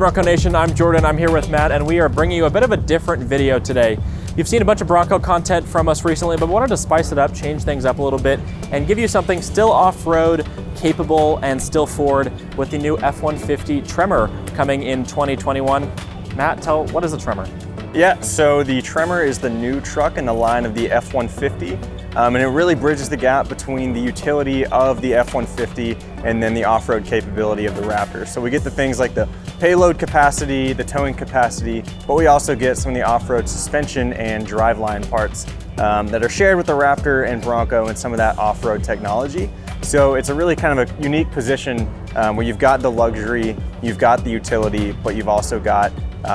Bronco Nation, I'm Jordan, I'm here with Matt, and we are bringing you a bit of a different video today. You've seen a bunch of Bronco content from us recently, but wanted to spice it up, change things up a little bit, and give you something still off-road capable and still Ford with the new F-150 Tremor coming in 2021. Matt, what is a Tremor? Yeah, so the Tremor is the new truck in the line of the F-150, and it really bridges the gap between the utility of the F-150 and then the off-road capability of the Raptor. So we get the things like the payload capacity, the towing capacity, but we also get some of the off-road suspension and driveline parts that are shared with the Raptor and Bronco and some of that off-road technology. So it's a really kind of a unique position where you've got the luxury, you've got the utility, but you've also got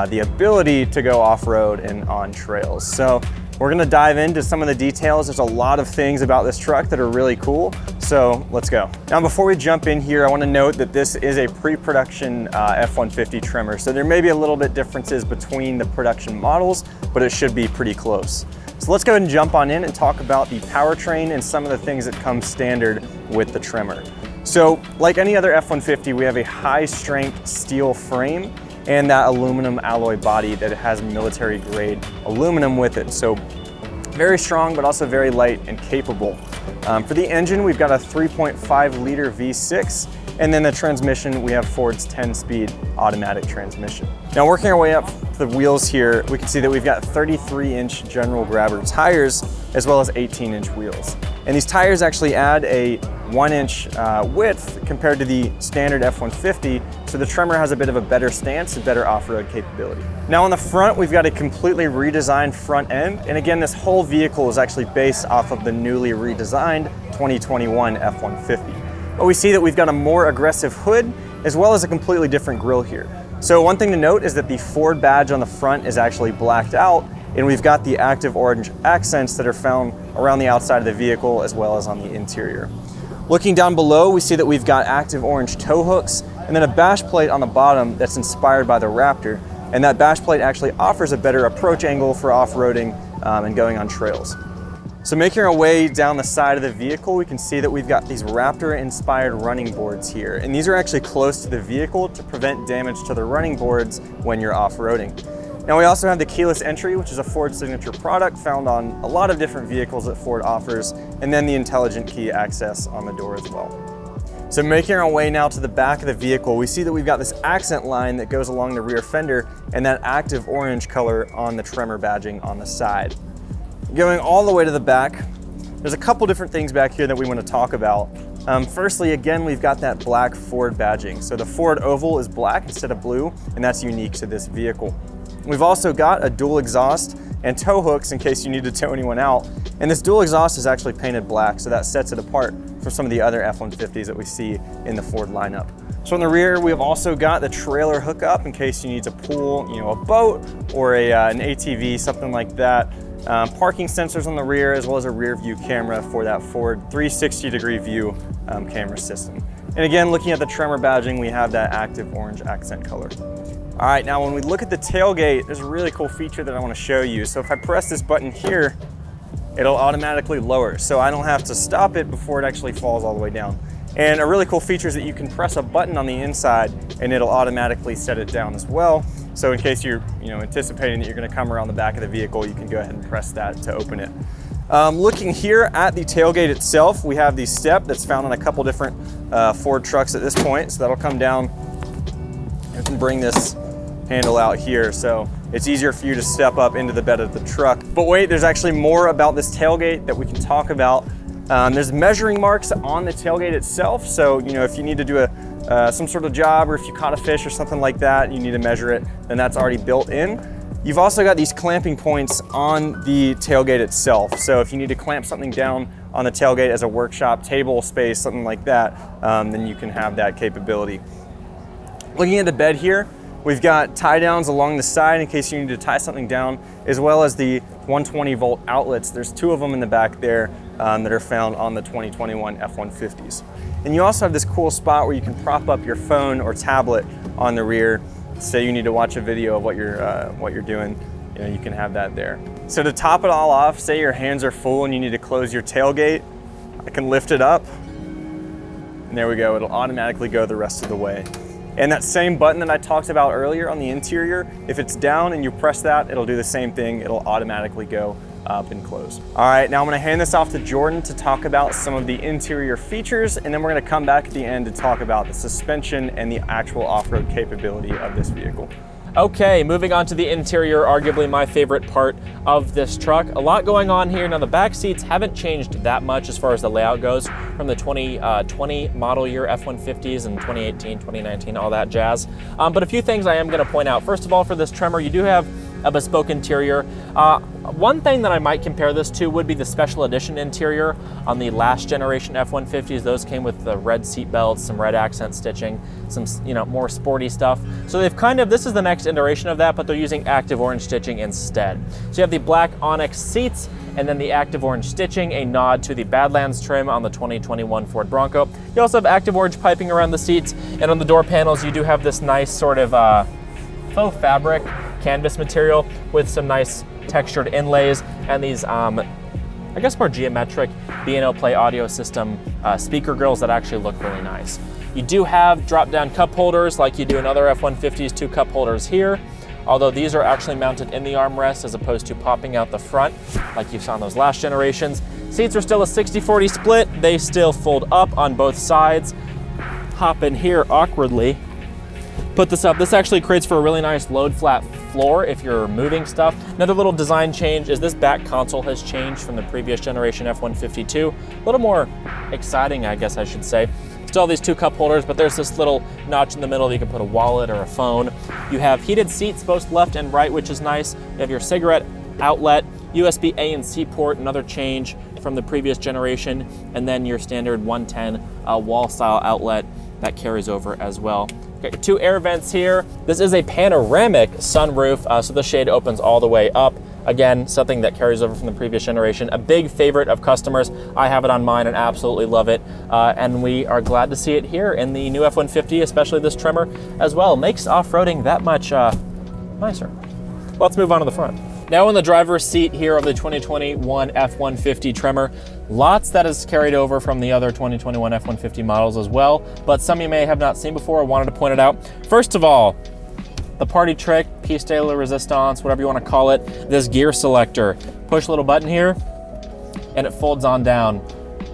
the ability to go off-road and on trails. So we're gonna dive into some of the details. There's a lot of things about this truck that are really cool, so let's go. Now before we jump in here, I wanna note that this is a pre-production F-150 Tremor, so there may be a little bit differences between the production models, but it should be pretty close. So let's go ahead and jump on in and talk about the powertrain and some of the things that come standard with the Tremor. So like any other F-150, we have a high-strength steel frame and that aluminum alloy body that has military grade aluminum with it. So very strong, but also very light and capable. For the engine, we've got a 3.5 liter V6, and then the transmission, we have Ford's 10-speed automatic transmission. Now working our way up the wheels here, we can see that we've got 33-inch general grabber tires, as well as 18-inch wheels. And these tires actually add a 1-inch width compared to the standard F-150, so the Tremor has a bit of a better stance and better off-road capability. Now on the front, we've got a completely redesigned front end, and again, this whole vehicle is actually based off of the newly redesigned 2021 F-150. But we see that we've got a more aggressive hood, as well as a completely different grille here. So one thing to note is that the Ford badge on the front is actually blacked out, and we've got the active orange accents that are found around the outside of the vehicle as well as on the interior. Looking down below, we see that we've got active orange tow hooks and then a bash plate on the bottom that's inspired by the Raptor, and that bash plate actually offers a better approach angle for off-roading and going on trails. So making our way down the side of the vehicle, we can see that we've got these Raptor-inspired running boards here, and these are actually close to the vehicle to prevent damage to the running boards when you're off-roading. Now we also have the keyless entry, which is a Ford signature product found on a lot of different vehicles that Ford offers, and then the intelligent key access on the door as well. So making our way now to the back of the vehicle, we see that we've got this accent line that goes along the rear fender and that active orange color on the Tremor badging on the side. Going all the way to the back, there's a couple different things back here that we want to talk about. Firstly, again, we've got that black Ford badging. So the Ford oval is black instead of blue, and that's unique to this vehicle. We've also got a dual exhaust and tow hooks in case you need to tow anyone out. And this dual exhaust is actually painted black, so that sets it apart from some of the other F-150s that we see in the Ford lineup. So in the rear, we have also got the trailer hookup in case you need to pull, a boat or an ATV, something like that. Parking sensors on the rear, as well as a rear view camera for that Ford 360-degree view camera system. And again, looking at the Tremor badging, we have that active orange accent color. All right, now when we look at the tailgate, there's a really cool feature that I want to show you. So if I press this button here, it'll automatically lower, so I don't have to stop it before it actually falls all the way down. And a really cool feature is that you can press a button on the inside and it'll automatically set it down as well. So in case you're anticipating that you're going to come around the back of the vehicle, you can go ahead and press that to open it. Looking here at the tailgate itself, we have the step that's found on a couple different Ford trucks at this point. So that'll come down and can bring this handle out here, so it's easier for you to step up into the bed of the truck. But wait, there's actually more about this tailgate that we can talk about. There's measuring marks on the tailgate itself, so if you need to do some sort of job, or if you caught a fish or something like that, you need to measure it, then that's already built in. You've also got these clamping points on the tailgate itself, so if you need to clamp something down on the tailgate as a workshop table space, something like that, then you can have that capability. Looking at the bed here, we've got tie downs along the side in case you need to tie something down, as well as the 120 volt outlets. There's two of them in the back there that are found on the 2021 F-150s. And you also have this cool spot where you can prop up your phone or tablet on the rear. Say you need to watch a video of what you're doing, you can have that there. So to top it all off, say your hands are full and you need to close your tailgate, I can lift it up, and there we go. It'll automatically go the rest of the way. And that same button that I talked about earlier on the interior, if it's down and you press that, it'll do the same thing. It'll automatically go up and close. All right, now I'm gonna hand this off to Jordan to talk about some of the interior features, and then we're gonna come back at the end to talk about the suspension and the actual off-road capability of this vehicle. Okay, moving on to the interior, arguably my favorite part of this truck. A lot going on here. Now the back seats haven't changed that much as far as the layout goes from the 2020 model year F-150s and 2018, 2019, all that jazz. But a few things I am gonna point out. First of all, for this Tremor, you do have a bespoke interior. One thing that I might compare this to would be the special edition interior on the last generation F-150s. Those came with the red seat belts, some red accent stitching, some more sporty stuff. So they've this is the next iteration of that, but they're using active orange stitching instead. So you have the black onyx seats and then the active orange stitching, a nod to the Badlands trim on the 2021 Ford Bronco. You also have active orange piping around the seats, and on the door panels you do have this nice sort of faux fabric canvas material with some nice textured inlays and these I guess more geometric B&O Play audio system speaker grills that actually look really nice. You do have drop down cup holders like you do in other F-150s, 2 cup holders here, although these are actually mounted in the armrest as opposed to popping out the front like you saw in those last generations. Seats are still a 60-40 split. They still fold up on both sides. Hop in here awkwardly. Put this up. This actually creates for a really nice load flat floor if you're moving stuff. Another little design change is this back console has changed from the previous generation F-152. A little more exciting, I guess I should say. Still these 2 cup holders, but there's this little notch in the middle that you can put a wallet or a phone. You have heated seats both left and right, which is nice. You have your cigarette outlet, USB A and C port, another change from the previous generation, and then your standard 110 wall style outlet that carries over as well. Got your 2 air vents here. This is a panoramic sunroof, so the shade opens all the way up. Again, something that carries over from the previous generation. A big favorite of customers. I have it on mine and absolutely love it. And we are glad to see it here in the new F-150, especially this Tremor as well. Makes off-roading that much nicer. Let's move on to the front. Now in the driver's seat here of the 2021 F-150 Tremor, lots that is carried over from the other 2021 F-150 models as well, but some you may have not seen before. I wanted to point it out. First of all, the party trick, piece de la resistance, whatever you want to call it, this gear selector. Push a little button here, and it folds on down.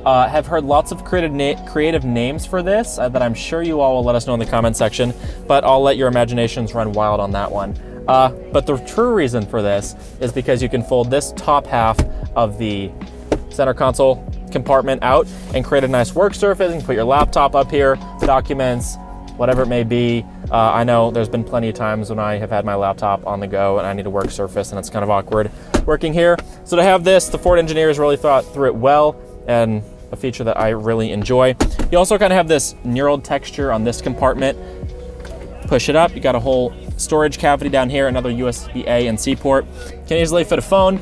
Have heard lots of creative names for this that I'm sure you all will let us know in the comment section, but I'll let your imaginations run wild on that one. But the true reason for this is because you can fold this top half of the center console compartment out and create a nice work surface. You can put your laptop up here, documents, whatever it may be. I know there's been plenty of times when I have had my laptop on the go and I need a work surface and it's kind of awkward working here. So to have this, the Ford engineers really thought through it well, and a feature that I really enjoy. You also kind of have this knurled texture on this compartment. Push it up, you got a whole storage cavity down here, another USB A and C port. Can easily fit a phone.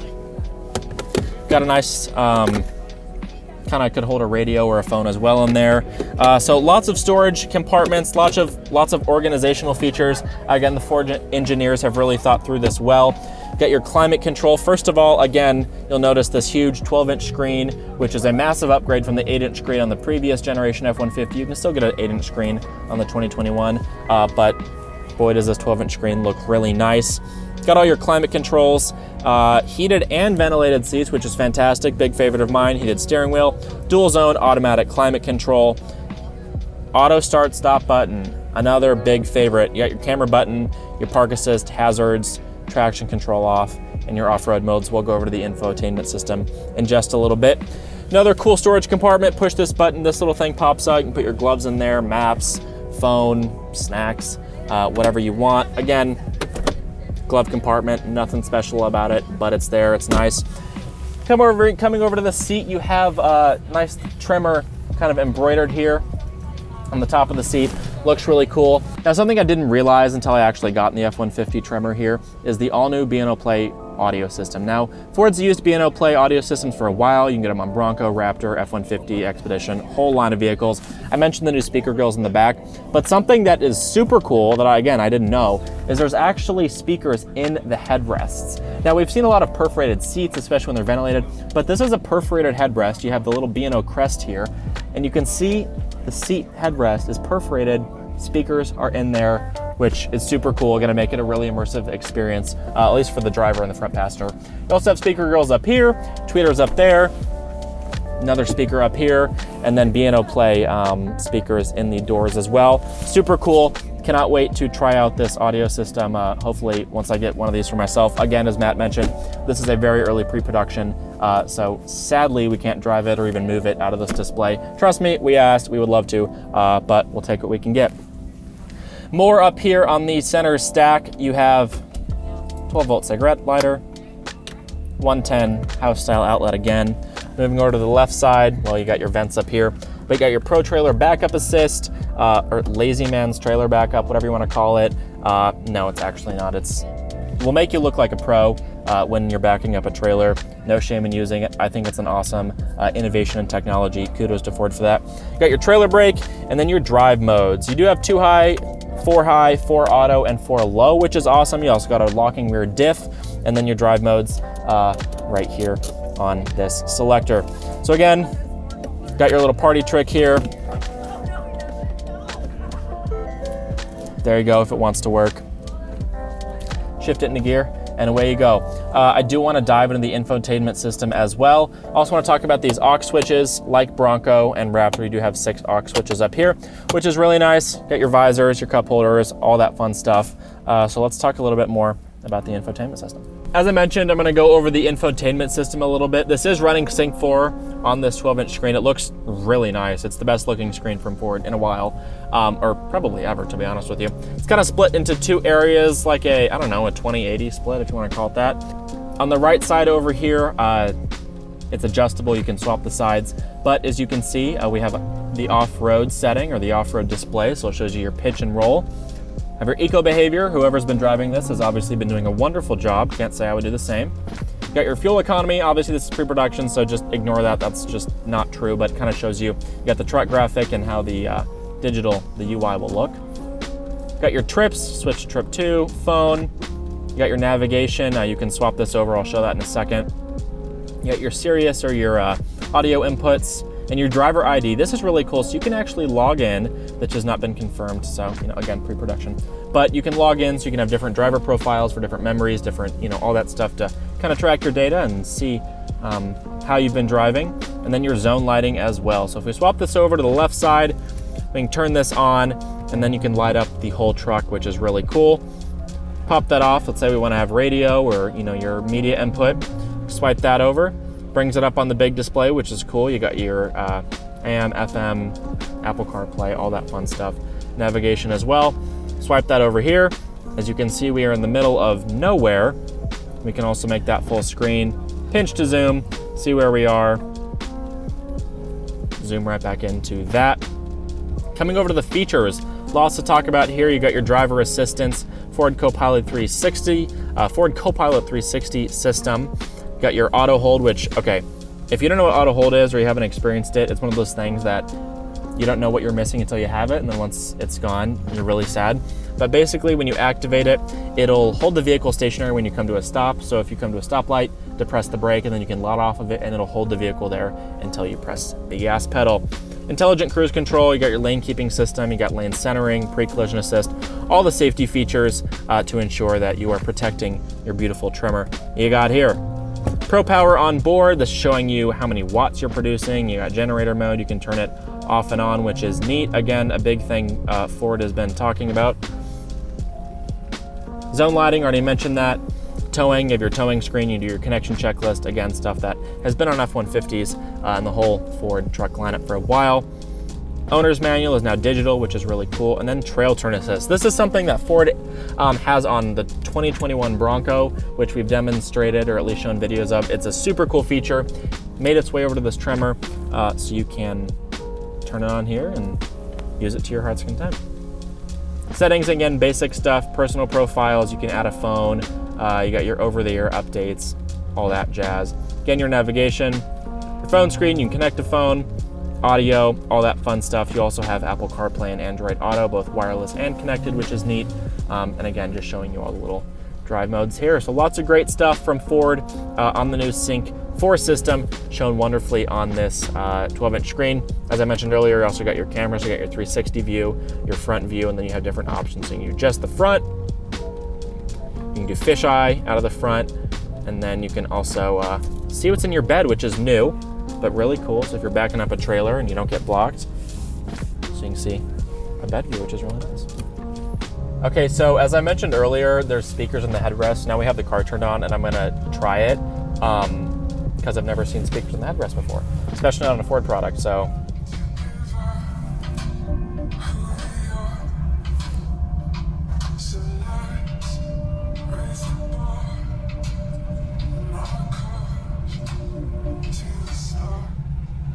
Got a nice, kind of could hold a radio or a phone as well in there. So lots of storage compartments, lots of organizational features. Again, the Ford engineers have really thought through this well. Got your climate control. First of all, again, you'll notice this huge 12-inch screen, which is a massive upgrade from the 8-inch screen on the previous generation F-150. You can still get an 8-inch screen on the 2021, but boy, does this 12-inch screen look really nice. Got all your climate controls, heated and ventilated seats, which is fantastic. Big favorite of mine. Heated steering wheel, dual zone automatic climate control, auto start stop button, another big favorite. You got your camera button, your park assist, hazards, traction control off, and your off-road modes. We'll go over to the infotainment system in just a little bit. Another cool storage compartment. Push this button, this little thing pops out. You can put your gloves in there, maps, phone, snacks, whatever you want. Again, glove compartment, nothing special about it, but it's there, it's nice. Coming over to the seat, you have a nice Tremor kind of embroidered here on the top of the seat. Looks really cool. Now, something I didn't realize until I actually got in the F-150 Tremor here is the all-new B&O Play audio system. Now, Ford's used B&O Play audio systems for a while. You can get them on Bronco, Raptor, F-150, Expedition, whole line of vehicles. I mentioned the new speaker grills in the back, but something that is super cool that I didn't know is there's actually speakers in the headrests. Now, we've seen a lot of perforated seats, especially when they're ventilated, but this is a perforated headrest. You have the little B&O crest here, and you can see the seat headrest is perforated speakers are in there, which is super cool. Gonna make it a really immersive experience, at least for the driver and the front passenger. You also have speaker grills up here, tweeters up there, another speaker up here, and then B&O Play speakers in the doors as well. Super cool. Cannot wait to try out this audio system. Hopefully once I get one of these for myself. Again, as Matt mentioned, this is a very early pre-production, so sadly we can't drive it or even move it out of this display. Trust me, we asked, we would love to, but we'll take what we can get. More up here on the center stack, you have 12-volt cigarette lighter, 110 house style outlet again. Moving over to the left side, well, you got your vents up here, but you got your Pro Trailer backup assist, or Lazy Man's trailer backup, whatever you want to call it. No, it's actually not. It will make you look like a pro when you're backing up a trailer. No shame in using it. I think it's an awesome innovation in technology. Kudos to Ford for that. You got your trailer brake, and then your drive modes. You do have 2 high, 4 auto, and 4 low, which is awesome. You also got a locking rear diff, and then your drive modes right here on this selector. So again, got your little party trick here. There you go, if it wants to work. Shift it into gear, and away you go. I do want to dive into the infotainment system as well. Also want to talk about these aux switches. Like Bronco and Raptor, you do have 6 aux switches up here, which is really nice. Got your visors, your cup holders, all that fun stuff. So let's talk a little bit more about the infotainment system. As I mentioned, I'm going to go over the infotainment system a little bit. This is running Sync 4 on this 12-inch screen. It looks really nice. It's the best looking screen from Ford in a while, or probably ever, to be honest with you. It's kind of split into 2 areas, like a, I don't know, a 20/80 split, if you want to call it that. On the right side over here, it's adjustable. You can swap the sides. But as you can see, we have the off-road setting, or the off-road display, so it shows you your pitch and roll. Have your eco behavior. Whoever's been driving this has obviously been doing a wonderful job. Can't say I would do the same. You got your fuel economy. Obviously this is pre-production, so just ignore that. That's just not true, but it kind of shows you. You got the truck graphic and how the the UI will look. Got your trips, switch to trip 2, phone. You got your navigation. You can swap this over. I'll show that in a second. You got your Sirius or your audio inputs. And your driver ID, this is really cool. So you can actually log in, which has not been confirmed. So, again, pre-production. But you can log in so you can have different driver profiles for different memories, different, all that stuff to kind of track your data and see how you've been driving. And then your zone lighting as well. So if we swap this over to the left side, we can turn this on, and then you can light up the whole truck, which is really cool. Pop that off. Let's say we want to have radio or, your media input. Swipe that over. Brings it up on the big display, which is cool. You got your AM, FM, Apple CarPlay, all that fun stuff. Navigation as well. Swipe that over here. As you can see, we are in the middle of nowhere. We can also make that full screen. Pinch to zoom, see where we are. Zoom right back into that. Coming over to the features, lots to talk about here. You got your driver assistance, Ford Copilot 360, Ford Copilot 360 system. Got your auto hold, which, okay, if you don't know what auto hold is or you haven't experienced it, it's one of those things that you don't know what you're missing until you have it, and then once it's gone, you're really sad. But basically, when you activate it, it'll hold the vehicle stationary when you come to a stop. So if you come to a stoplight, depress the brake, and then you can let off of it, and it'll hold the vehicle there until you press the gas pedal. Intelligent cruise control, you got your lane keeping system, you got lane centering, pre-collision assist, all the safety features to ensure that you are protecting your beautiful Tremor you got here. Pro Power on board, this is showing you how many watts you're producing. You got generator mode, you can turn it off and on, which is neat. Again, a big thing Ford has been talking about. Zone lighting, already mentioned that. Towing, you have your towing screen, you do your connection checklist. Again, stuff that has been on F-150s and the whole Ford truck lineup for a while. Owner's manual is now digital, which is really cool. And then trail turn assist. This is something that Ford has on the 2021 Bronco, which we've demonstrated or at least shown videos of. It's a super cool feature. Made its way over to this Tremor, so you can turn it on here and use it to your heart's content. Settings, again, basic stuff, personal profiles. You can add a phone. You got your over-the-air updates, all that jazz. Again, your navigation, your phone screen, you can connect a phone, audio, all that fun stuff. You also have Apple CarPlay and Android Auto, both wireless and connected, which is neat. And again, just showing you all the little drive modes here. So lots of great stuff from Ford on the new Sync Force system shown wonderfully on this 12-inch screen. As I mentioned earlier, you also got your cameras, you got your 360 view, your front view, and then you have different options. So you can do just the front, you can do fisheye out of the front, and then you can also see what's in your bed, which is new, but really cool. So if you're backing up a trailer and you don't get blocked, so you can see a bed view, which is really nice. Okay, so as I mentioned earlier, there's speakers in the headrest. Now we have the car turned on and I'm gonna try it because I've never seen speakers in the headrest before, especially not on a Ford product, so.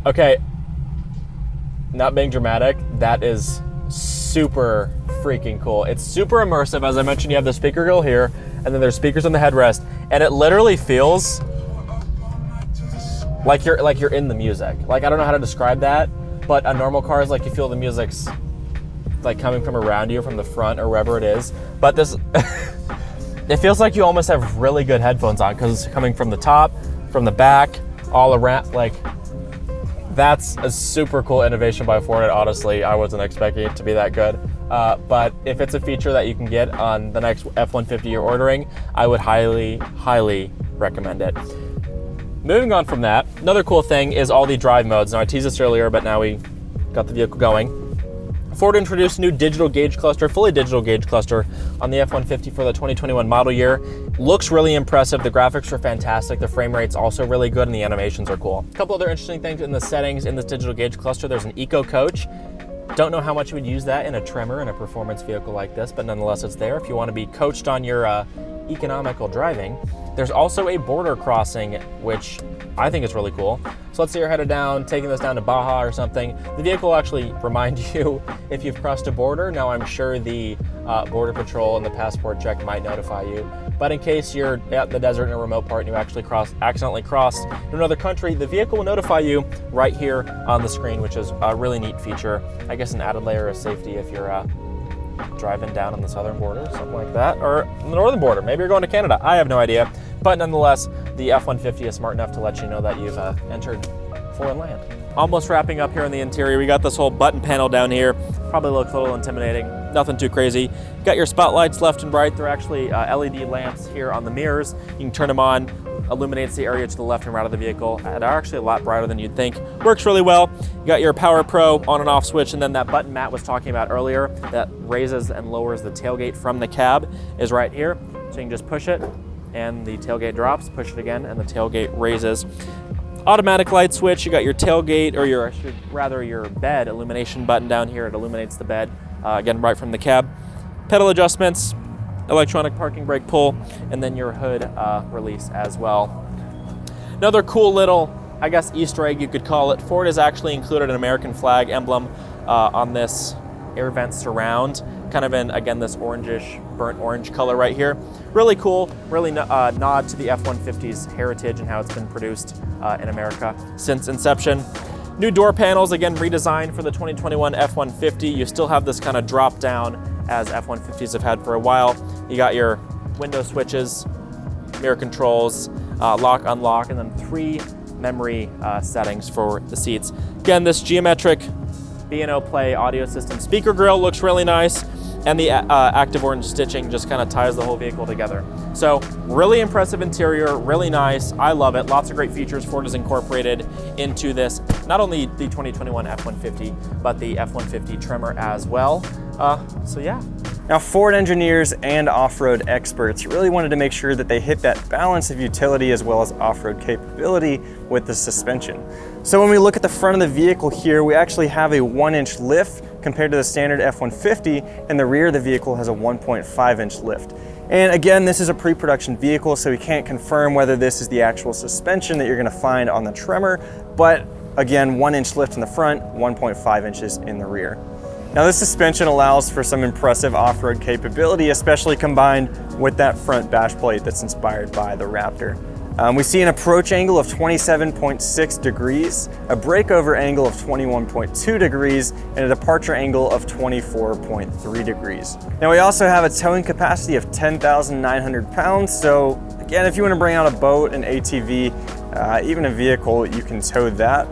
Okay, not being dramatic, that is super freaking cool. It's super immersive. As I mentioned, you have the speaker grill here, and then there's speakers on the headrest, and it literally feels like you're in the music. Like, I don't know how to describe that, but a normal car is like you feel the music's like coming from around you, from the front or wherever it is. But this, it feels like you almost have really good headphones on because it's coming from the top, from the back, all around. Like, that's a super cool innovation by Ford, and honestly, I wasn't expecting it to be that good. But if it's a feature that you can get on the next F-150 you're ordering, I would highly, highly recommend it. Moving on from that, another cool thing is all the drive modes. Now I teased this earlier, but now we got the vehicle going. Ford introduced new digital gauge cluster, fully digital gauge cluster on the F-150 for the 2021 model year. Looks really impressive. The graphics are fantastic. The frame rate's also really good and the animations are cool. A couple other interesting things in the settings in this digital gauge cluster. There's an eco coach. Don't know how much you would use that in a Tremor, in a performance vehicle like this, but nonetheless it's there if you want to be coached on your economical driving. There's also a border crossing, which I think is really cool. So let's say you're headed down, taking this down to Baja or something. The vehicle will actually remind you if you've crossed a border. Now I'm sure the Border Patrol and the passport check might notify you. But in case you're at the desert in a remote part and you actually accidentally crossed to another country, the vehicle will notify you right here on the screen, which is a really neat feature. I guess an added layer of safety if you're driving down on the southern border, something like that, or the northern border. Maybe you're going to Canada. I have no idea. But nonetheless, the F-150 is smart enough to let you know that you've entered foreign land. Almost wrapping up here in the interior. We got this whole button panel down here. Probably looks a little intimidating. Nothing too crazy. Got your spotlights left and right. They're actually LED lamps here on the mirrors. You can turn them on. Illuminates the area to the left and right of the vehicle. And are actually a lot brighter than you'd think. Works really well. You got your Power Pro on and off switch, and then that button Matt was talking about earlier that raises and lowers the tailgate from the cab is right here. So you can just push it and the tailgate drops, push it again, and the tailgate raises. Automatic light switch, you got your tailgate, or your bed illumination button down here. It illuminates the bed, again, right from the cab. Pedal adjustments, electronic parking brake pull, and then your hood release as well. Another cool little, I guess, Easter egg you could call it. Ford has actually included an American flag emblem on this air vent surround, kind of in, again, this orangish, burnt orange color right here. Really cool, really nod to the F-150's heritage and how it's been produced in America since inception. New door panels, again, redesigned for the 2021 F-150. You still have this kind of drop down as F-150s have had for a while. You got your window switches, mirror controls, lock, unlock, and then 3 memory settings for the seats. Again, this geometric B&O Play audio system speaker grill looks really nice, and the active orange stitching just kind of ties the whole vehicle together. So really impressive interior, really nice. I love it. Lots of great features Ford has incorporated into this, not only the 2021 F-150, but the F-150 Tremor as well. So yeah. Now, Ford engineers and off-road experts really wanted to make sure that they hit that balance of utility as well as off-road capability with the suspension. So when we look at the front of the vehicle here, we actually have a 1-inch lift compared to the standard F-150, and the rear of the vehicle has a 1.5-inch lift. And again, this is a pre-production vehicle, so we can't confirm whether this is the actual suspension that you're gonna find on the Tremor, but again, 1-inch lift in the front, 1.5 inches in the rear. Now, this suspension allows for some impressive off-road capability, especially combined with that front bash plate that's inspired by the Raptor. We see an approach angle of 27.6 degrees, a breakover angle of 21.2 degrees, and a departure angle of 24.3 degrees. Now, we also have a towing capacity of 10,900 pounds. So again, if you want to bring out a boat, an ATV, even a vehicle, you can tow that.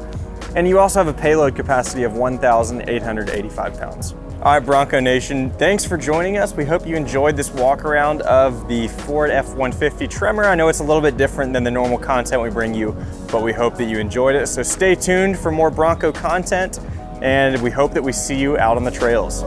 And you also have a payload capacity of 1,885 pounds. All right, Bronco Nation, thanks for joining us. We hope you enjoyed this walk around of the Ford F-150 Tremor. I know it's a little bit different than the normal content we bring you, but we hope that you enjoyed it. So stay tuned for more Bronco content, and we hope that we see you out on the trails.